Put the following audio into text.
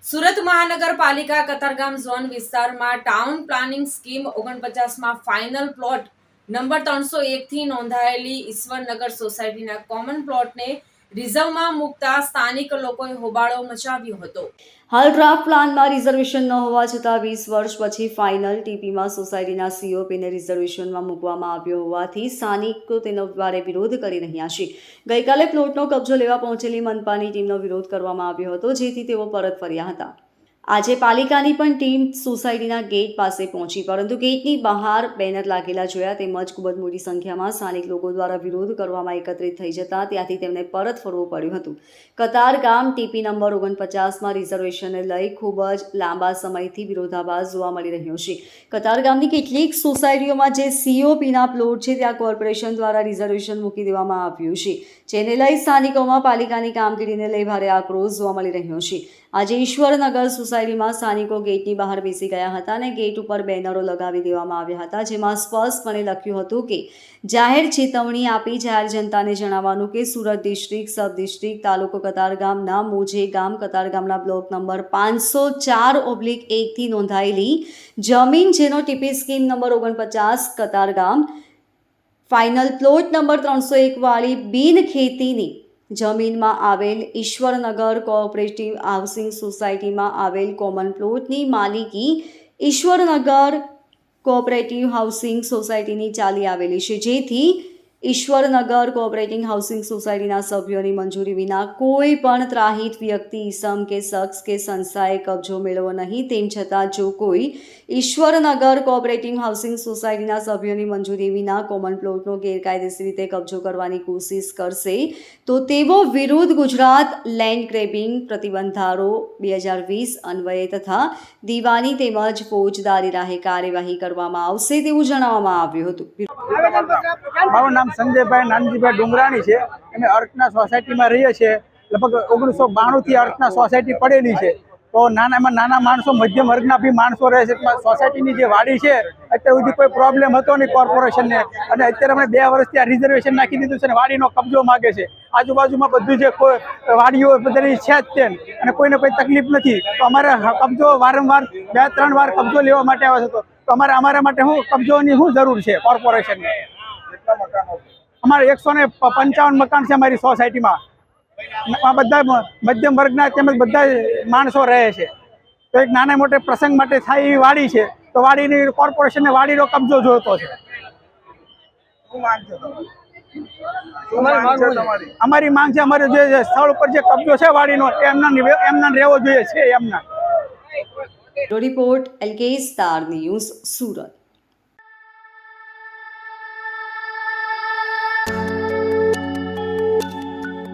સુરત મહાનગરપાલિકા કતારગામ ઝોન વિસ્તારમાં town planning scheme 49માં ફાઇનલ પ્લોટ નંબર 301 થી નોંધાયેલી ઈશ્વરનગર સોસાયટીના કોમન પ્લોટને રિઝર્વમાં મૂકતા સ્થાનિક લોકોએ હોબાળો મચાવ્યો હતો। હાલ ડ્રાફ્ટ પ્લાનમાં રિઝર્વેશન ન હોવા છતાં 20 વર્ષ પછી ફાઇનલ ટીપીમાં સોસાયટીના સીઓપીને રિઝર્વેશનમાં મૂકવામાં આવ્યો હોવાથી સ્થાનિકો તેનો ભારે વિરોધ કરી રહ્યા છે। ગઈકાલે પ્લોટનો કબજો લેવા પહોંચેલી મનપાની ટીમનો વિરોધ કરવામાં આવ્યો હતો, જેથી તેઓ પરત ફર્યા હતા। આજે પાલિકાની પણ ટીમ સોસાયટીના ગેટ પાસે પહોંચી, પરંતુ ગેટની બહાર બેનર લાગેલા જોયા તેમજ ખૂબ જ મોટી સંખ્યામાં સ્થાનિક લોકો દ્વારા વિરોધ કરવામાં એકત્રિત થઈ જતા ત્યાંથી તેમને પરત ફરવું પડ્યું હતું। કતારગામ ટીપી નંબર 49માં રિઝર્વેશનને લઈ ખૂબ જ લાંબા સમયથી વિરોધાભાસ જોવા મળી રહ્યો છે। કતારગામની કેટલીક સોસાયટીઓમાં જે સીઓપીના પ્લોટ છે ત્યાં કોર્પોરેશન દ્વારા રિઝર્વેશન મૂકી દેવામાં આવ્યું છે, જેને લઈ સ્થાનિકોમાં પાલિકાની કામગીરીને લઈ ભારે આક્રોશ જોવા મળી રહ્યો છે। આજે ઈશ્વરનગર સોસાયટીમાં સ્થાનિકો ગેટની બહાર બેસી ગયા હતા અને ગેટ ઉપર બેનરો લગાવી દેવામાં આવ્યા હતા, જેમાં સ્પષ્ટપણે લખ્યું હતું કે જાહેર ચેતવણી આપી જાહેર જનતાને જણાવવાનું કે સુરત ડિસ્ટ્રિક્ટ સબ ડિસ્ટ્રિક્ટ તાલુકો કતારગામના મોજે ગામ કતારગામના બ્લોક નંબર 504/1 થી નોંધાયેલી જમીન જેનો TP scheme number 49 Katargam final plot number 301 વાળી બિન ખેતીની જમીનમાં આવેલ ઈશ્વરનગર કોઓપરેટિવ હાઉસિંગ સોસાયટીમાં આવેલ કોમન પ્લોટની માલિકી ઈશ્વરનગર કોઓપરેટિવ હાઉસિંગ સોસાયટીની ચાલી આવેલી છે, જેથી ઈશ્વરનગર કોઓપરેટિવ હાઉસિંગ સોસાયટીના સભ્યોની મંજૂરી વિના કોઈ પણ ત્રાહિત વ્યક્તિ, ઇસમ કે શખ્સ કે સંસ્થાએ કબજો મેળવો નહીં। તેમ છતાં જો કોઈ ઈશ્વરનગર કોઓપરેટિવ હાઉસિંગ સોસાયટીના સભ્યોની મંજૂરી વિના કોમન પ્લોટનો ગેરકાયદેસર રીતે કબજો કરવાની કોશિશ કરશે તો તેવો વિરુદ્ધ ગુજરાત લેન્ડ ગ્રેબિંગ પ્રતિબંધ ધારો 2020 અન્વયે તથા દીવાની તેમજ ફોજદારી રાહે કાર્યવાહી કરવામાં આવશે તેવું જણાવવામાં આવ્યું હતું। મારું નામ સંજયભાઈ નાનજીભાઈ ડુંગરાણી છે। અમે અર્થના સોસાયટીમાં રહીએ છીએ। લગભગ 1992થી અર્થના સોસાયટી પડેલી છે, તો નાના માણસો, મધ્યમ વર્ગના બી માણસો રહે છે। સોસાયટીની જે વાડી છે અત્યાર સુધી કોઈ પ્રોબ્લેમ હતો નહીં કોર્પોરેશનને, અને અત્યારે અમે 2 વર્ષથી આ રિઝર્વેશન નાખી દીધું છે અને વાડીનો કબજો માગે છે। આજુબાજુમાં બધું જે કોઈ વાડીઓ બધાની છે જ તે, અને કોઈને કોઈ તકલીફ નથી, તો અમારે કબજો વારંવાર 2-3 વાર કબજો લેવા માટે આવે છે, તો અમારા માટે શું કબજોની શું જરૂર છે કોર્પોરેશનને? અમારે 155 મકાન છે અમારી સોસાયટીમાં। આ બધા મધ્યમ વર્ગના તેમજ બધા માણસો રહે છે, તો એક નાના મોટે પ્રસંગ માટે થાય એવી વાડી છે, તો વાડીની કોર્પોરેશનને વાડીનો કબજો જોઈતો છે। અમારી માંગ છે, અમારે જે સ્થળ ઉપર જે કબજો છે વાડીનો એમના રહેવો જોઈએ છે એમના। Report LK star news Surat.